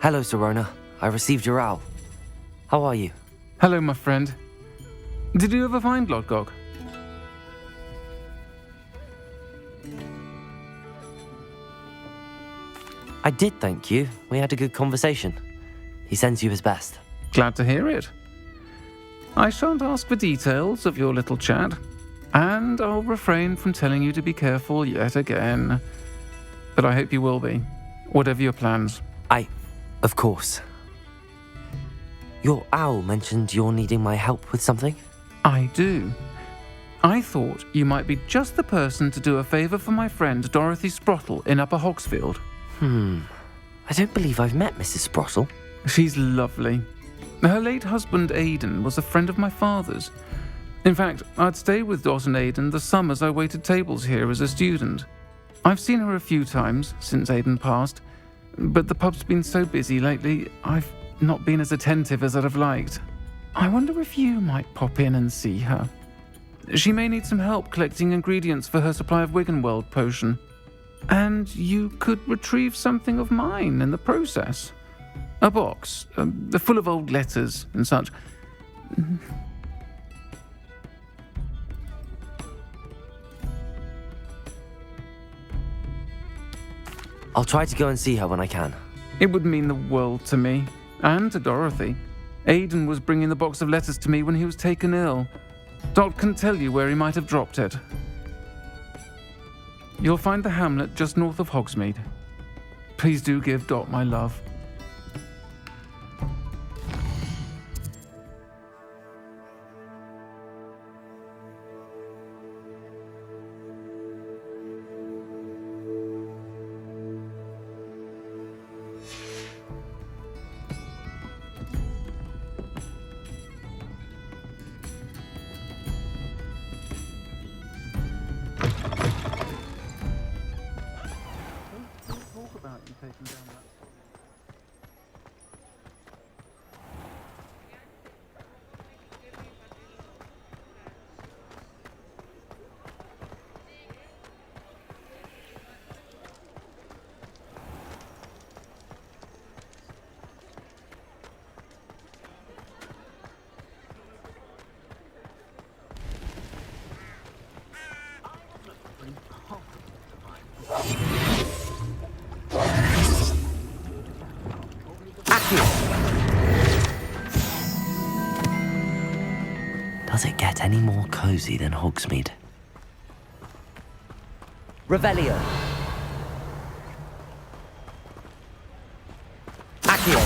Hello, Sirona. I received your owl. How are you? Hello, my friend. Did you ever find Lodgok? I did, thank you. We had a good conversation. He sends you his best. Glad to hear it. I shan't ask for details of your little chat, and I'll refrain from telling you to be careful yet again. But I hope you will be, whatever your plans. Of course. Your owl mentioned you're needing my help with something? I do. I thought you might be just the person to do a favour for my friend Dorothy Sprottle in Upper Hogsfield. I don't believe I've met Mrs. Sprottle. She's lovely. Her late husband Aidan was a friend of my father's. In fact, I'd stayed with Dot and Aidan the summers I waited tables here as a student. I've seen her a few times since Aidan passed, but the pub's been so busy lately, I've not been as attentive as I'd have liked. I wonder if you might pop in and see her. She may need some help collecting ingredients for her supply of Wiggenweld potion. And you could retrieve something of mine in the process. A box, full of old letters and such. I'll try to go and see her when I can. It would mean the world to me, and to Dorothy. Aidan was bringing the box of letters to me when he was taken ill. Dot can tell you where he might have dropped it. You'll find the hamlet just north of Hogsmeade. Please do give Dot my love. Does it get any more cozy than Hogsmeade? Revelio. Accio.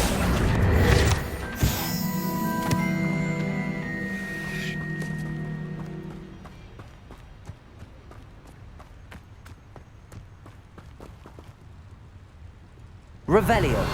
Revelio.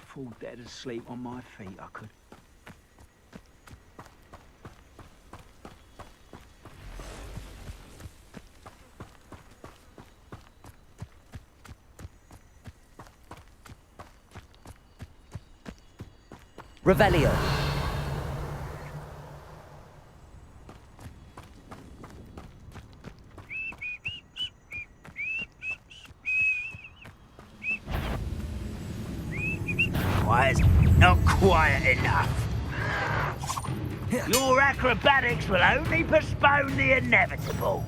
Fall dead asleep on my feet, I could. Revelio. Not quiet enough. Your acrobatics will only postpone the inevitable.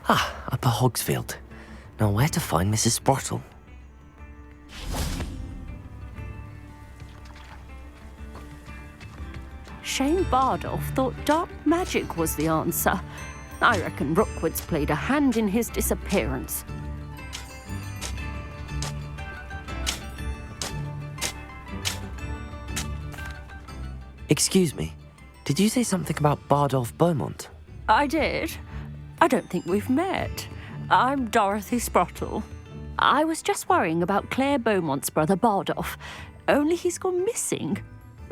Upper Hogsfield. Now where to find Mrs. Sprottle? Shane Bardolph thought dark magic was the answer. I reckon Rookwood's played a hand in his disappearance. Excuse me, did you say something about Bardolph Beaumont? I did. I don't think we've met. I'm Dorothy Sprottle. I was just worrying about Claire Beaumont's brother Bardolph, only he's gone missing.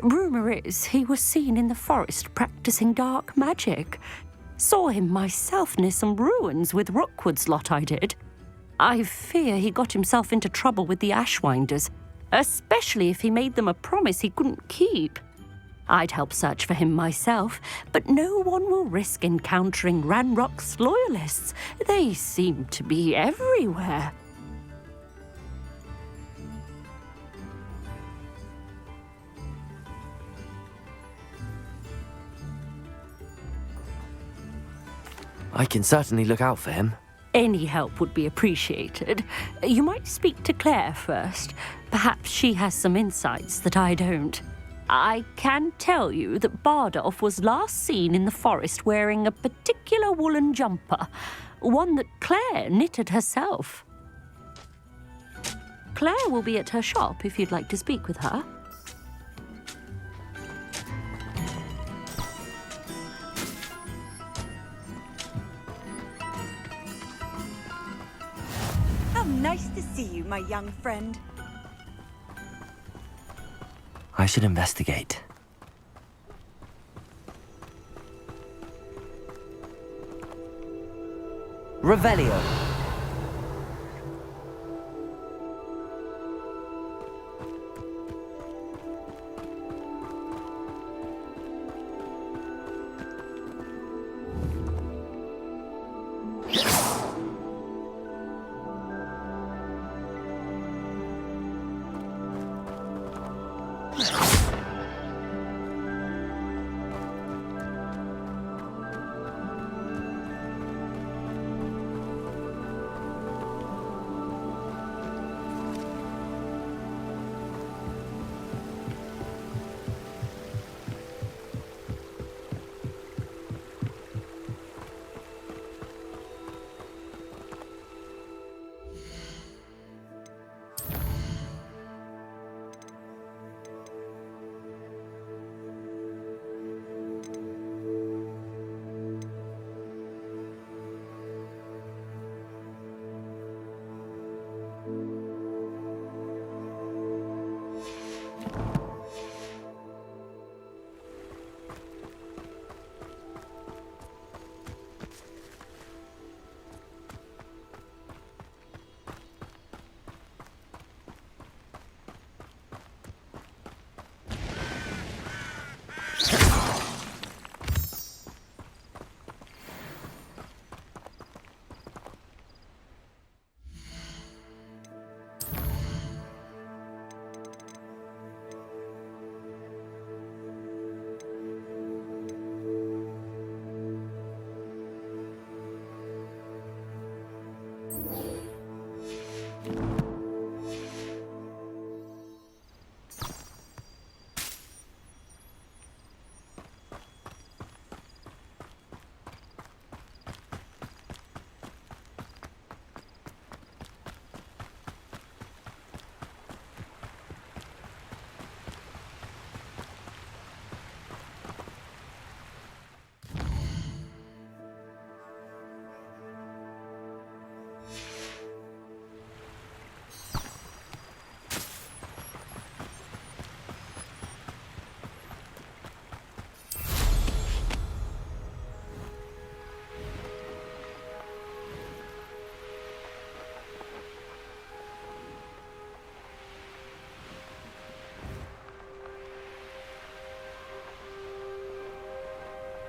Rumour is he was seen in the forest practising dark magic. Saw him myself near some ruins with Rookwood's lot I did. I fear he got himself into trouble with the Ashwinders, especially if he made them a promise he couldn't keep. I'd help search for him myself, but no one will risk encountering Ranrock's loyalists. They seem to be everywhere. I can certainly look out for him. Any help would be appreciated. You might speak to Claire first. Perhaps she has some insights that I don't. I can tell you that Bardolph was last seen in the forest wearing a particular woolen jumper, one that Claire knitted herself. Claire will be at her shop if you'd like to speak with her. How nice to see you, my young friend. I should investigate. Revelio.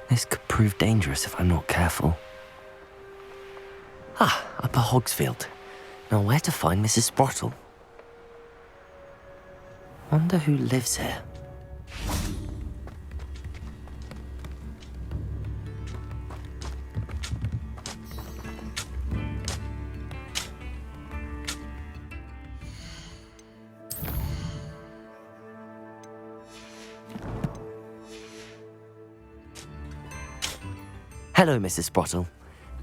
This could prove dangerous if I'm not careful. Upper Hogsfield. Now where to find Mrs. Sprottle? Wonder who lives here. Hello, Mrs. Sprottle.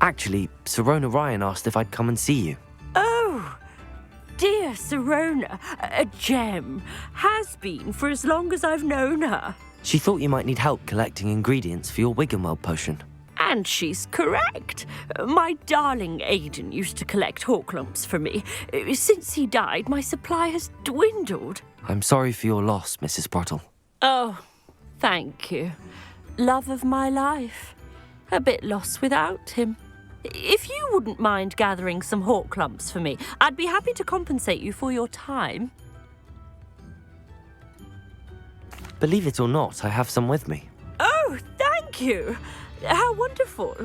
Actually, Sirona Ryan asked if I'd come and see you. Oh, dear Sirona, a gem. Has been for as long as I've known her. She thought you might need help collecting ingredients for your Wiggenweld potion. And she's correct. My darling Aidan used to collect Horklumps for me. Since he died, my supply has dwindled. I'm sorry for your loss, Mrs. Sprottle. Oh, thank you. Love of my life. A bit lost without him. If you wouldn't mind gathering some Horklumps for me, I'd be happy to compensate you for your time. Believe it or not, I have some with me. Oh, thank you. How wonderful.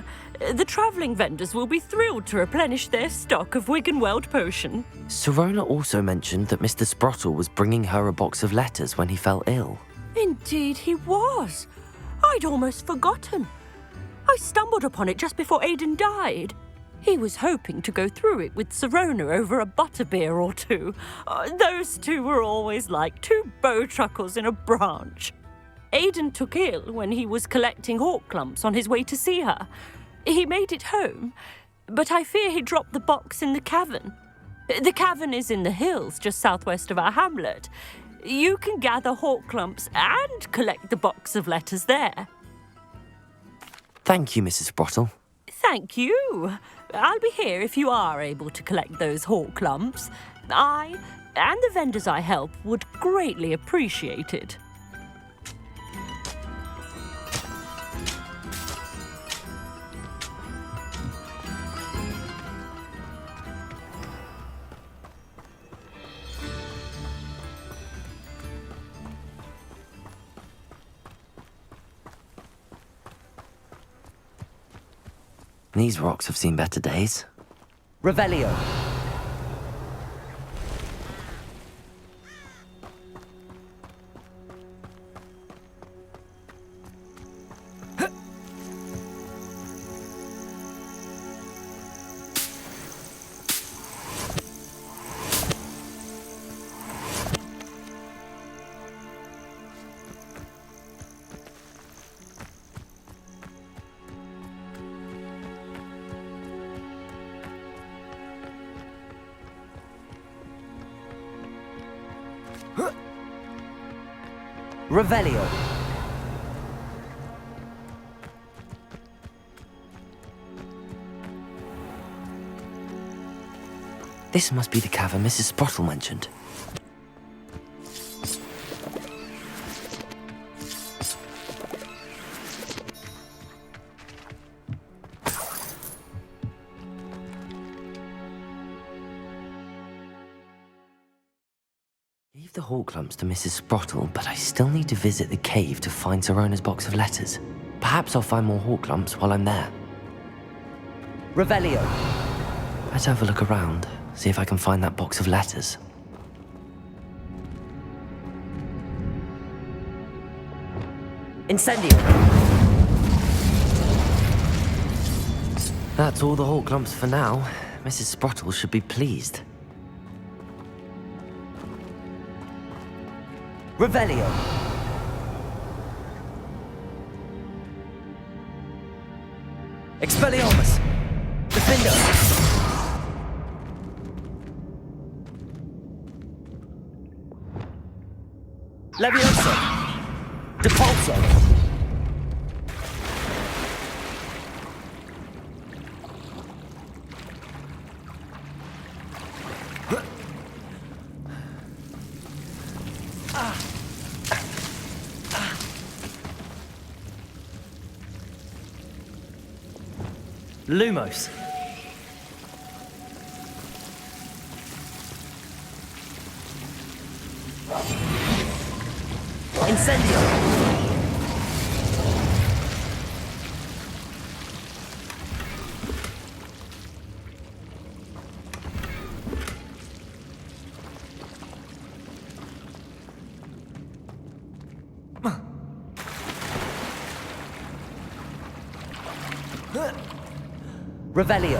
The travelling vendors will be thrilled to replenish their stock of Wiggenweld potion. Sirona also mentioned that Mr. Sprottle was bringing her a box of letters when he fell ill. Indeed he was. I'd almost forgotten. I stumbled upon it just before Aidan died. He was hoping to go through it with Sirona over a butterbeer or two. Those two were always like two bowtruckles in a branch. Aidan took ill when he was collecting Horklumps on his way to see her. He made it home, but I fear he dropped the box in the cavern. The cavern is in the hills just southwest of our hamlet. You can gather Horklumps and collect the box of letters there. Thank you, Mrs. Sprottle. Thank you. I'll be here if you are able to collect those Horklumps. I and the vendors I help would greatly appreciate it. These rocks have seen better days. Revelio. Revelio. This must be the cavern Mrs. Sprottle mentioned. Gave the Horklumps to Mrs. Sprottle, but I still need to visit the cave to find Sirona's box of letters. Perhaps I'll find more Horklumps while I'm there. Revelio. Let's have a look around, see if I can find that box of letters. Incendio. That's all the Horklumps for now. Mrs. Sprottle should be pleased. Revelio. Expelliarmus. Defender. Leviosa. Depulso. Lumos. Incendio. Revelio.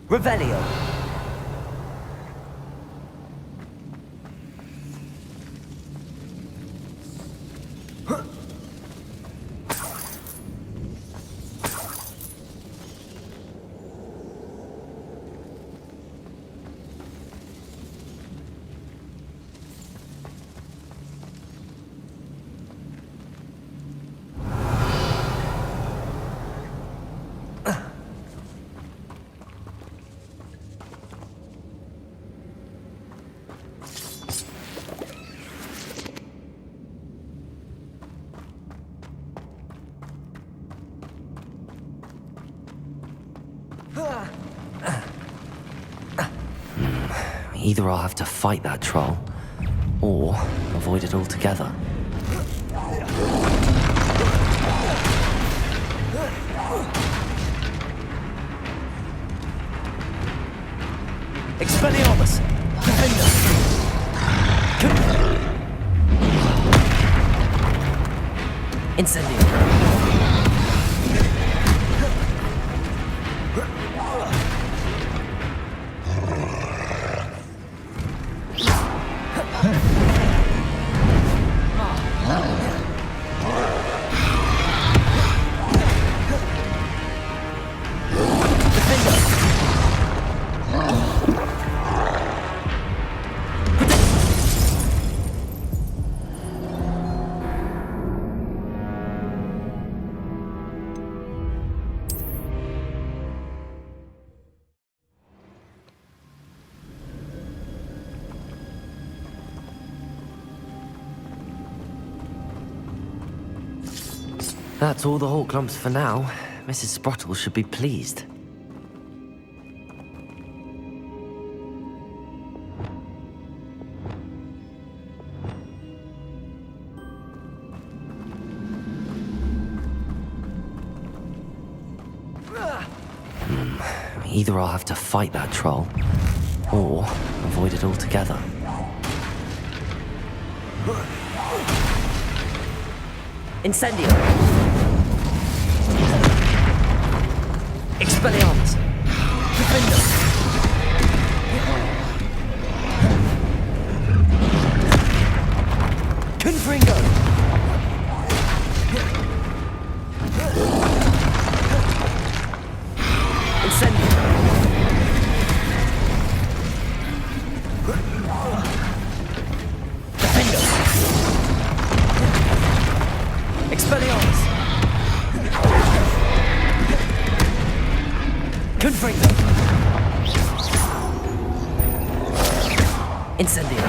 Revelio. Either I'll have to fight that troll, or avoid it altogether. Expelliarmus! Defender! Incendio! That's all the Hawk lumps for now. Mrs. Sprottle should be pleased. Either I'll have to fight that troll, or avoid it altogether. Incendio! Expelliarmus! Defender! Confringo! Incendio! Defender! Expelliarmus! Confringo! Incendio!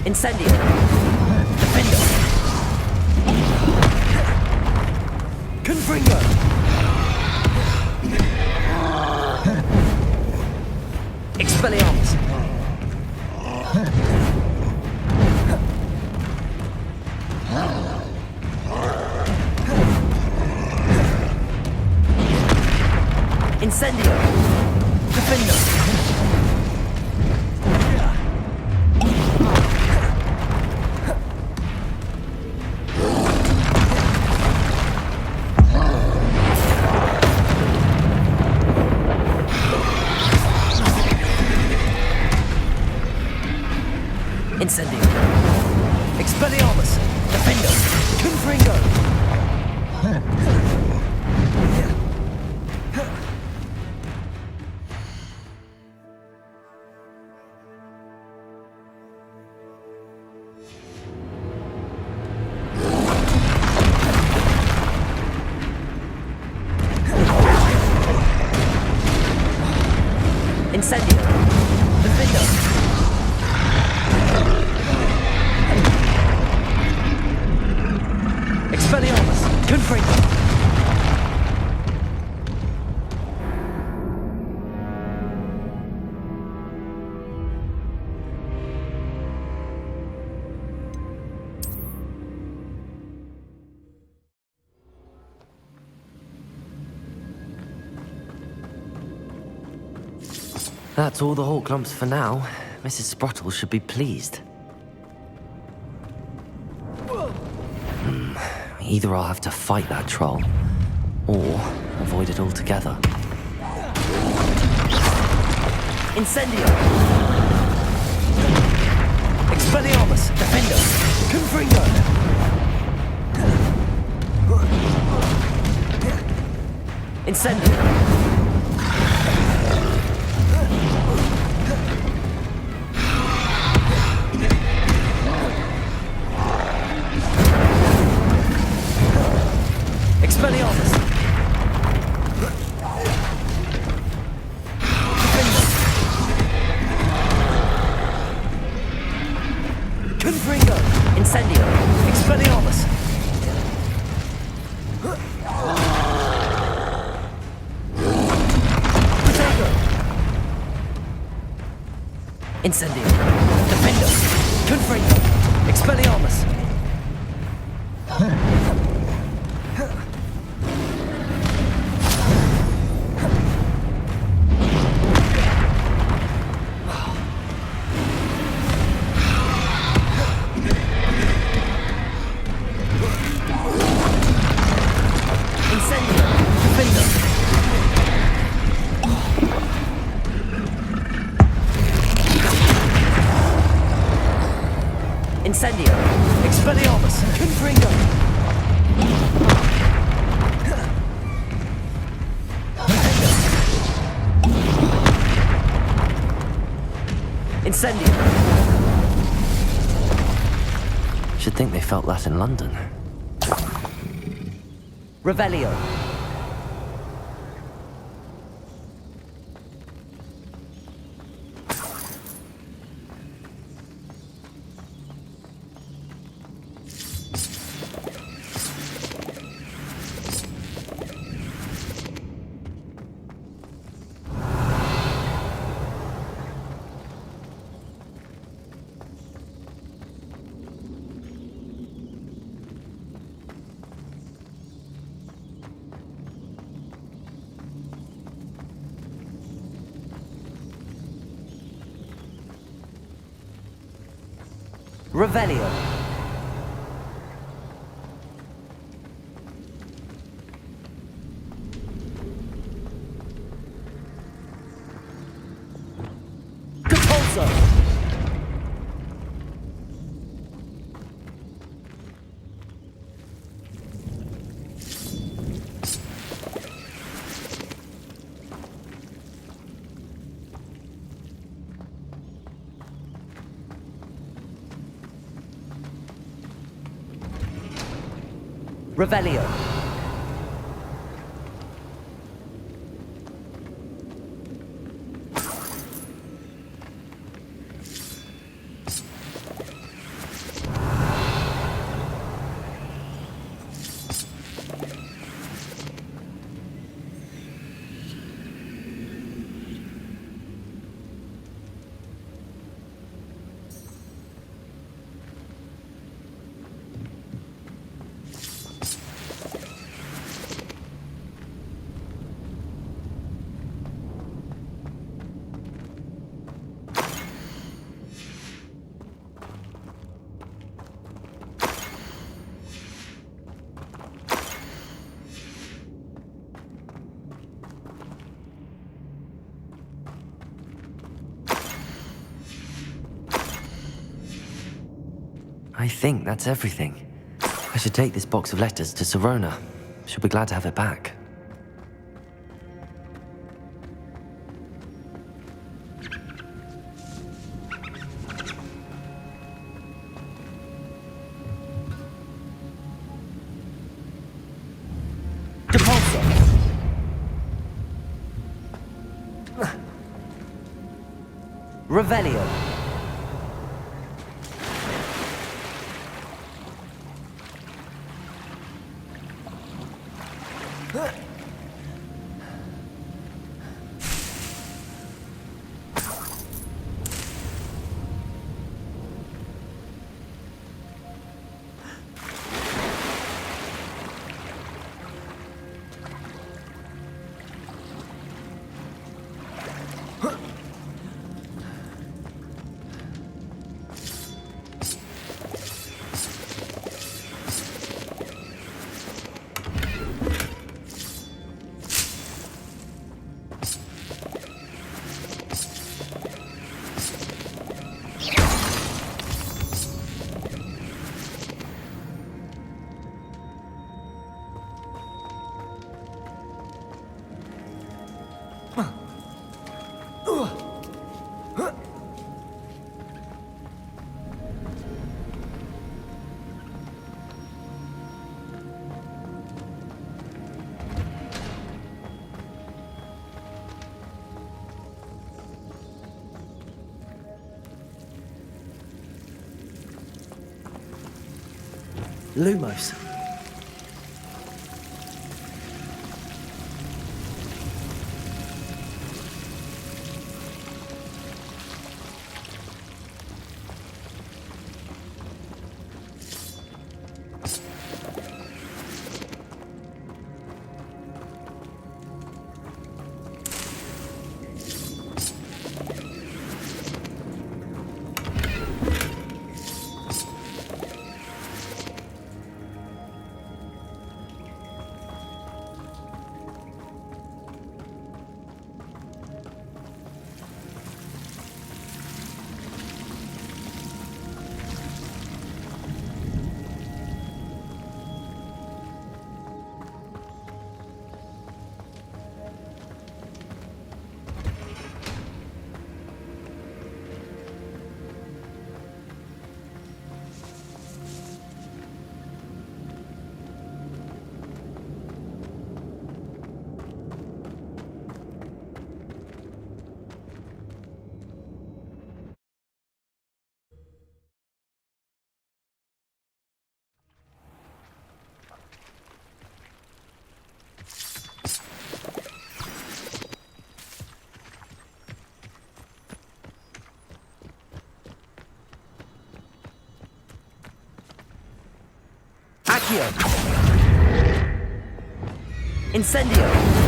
Incendio! Defender! Confringo! Expelliarmus! Incendio! Defender! Incendio! Expelliarmus! Defender! Confringo! Incendio. Defendo. Expelliarmus. Confringo. That's all the Hawk lumps for now. Mrs. Sprottle should be pleased. Either I'll have to fight that troll, or avoid it altogether. Incendio. Expelliarmus. Defendo. Confringo. Incendio. Expelliarmus. Confringo. Incendio. Expelliarmus. Protego. Incendio. Defendo. Confringo. Expelliarmus. Incendio. Expelliarmus. Confringo. Incendio. Should think they felt that in London. Revelio. Revelio. Compulso. Revelio. I think that's everything. I should take this box of letters to Sirona. She'll be glad to have it back. Revelio. Lumos. Accio. Incendio.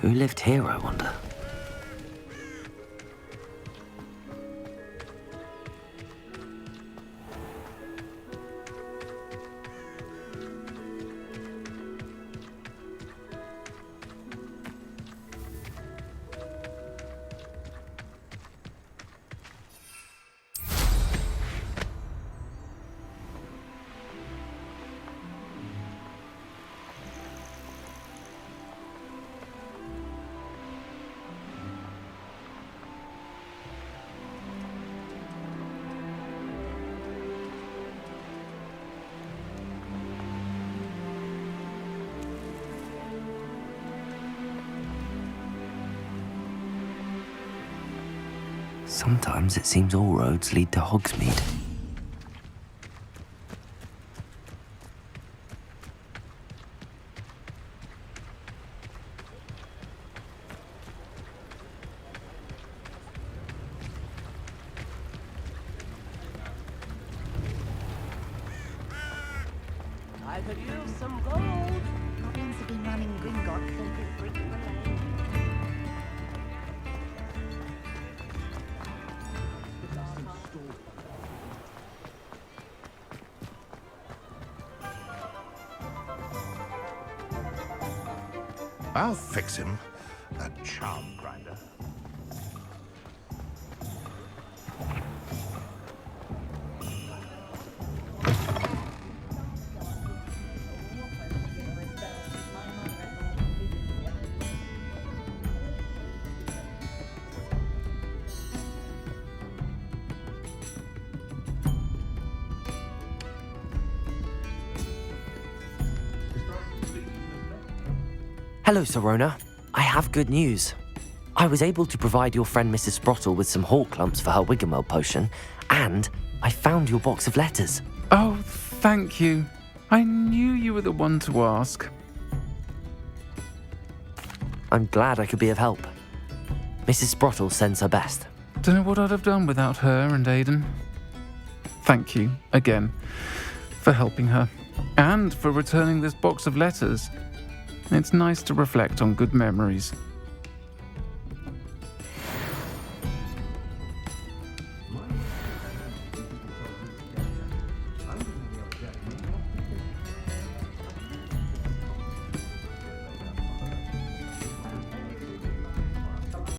Who lived here, I wonder? Sometimes it seems all roads lead to Hogsmeade. I could use some gold. Goblins have been running Gringotts and been breaking the lane. I'll fix him. That charm grinder. Hello, Sirona. I have good news. I was able to provide your friend Mrs. Sprottle with some hawk lumps for her Wiggenweld potion, and I found your box of letters. Oh, thank you. I knew you were the one to ask. I'm glad I could be of help. Mrs. Sprottle sends her best. Don't know what I'd have done without her and Aidan. Thank you, again, for helping her, and for returning this box of letters. It's nice to reflect on good memories.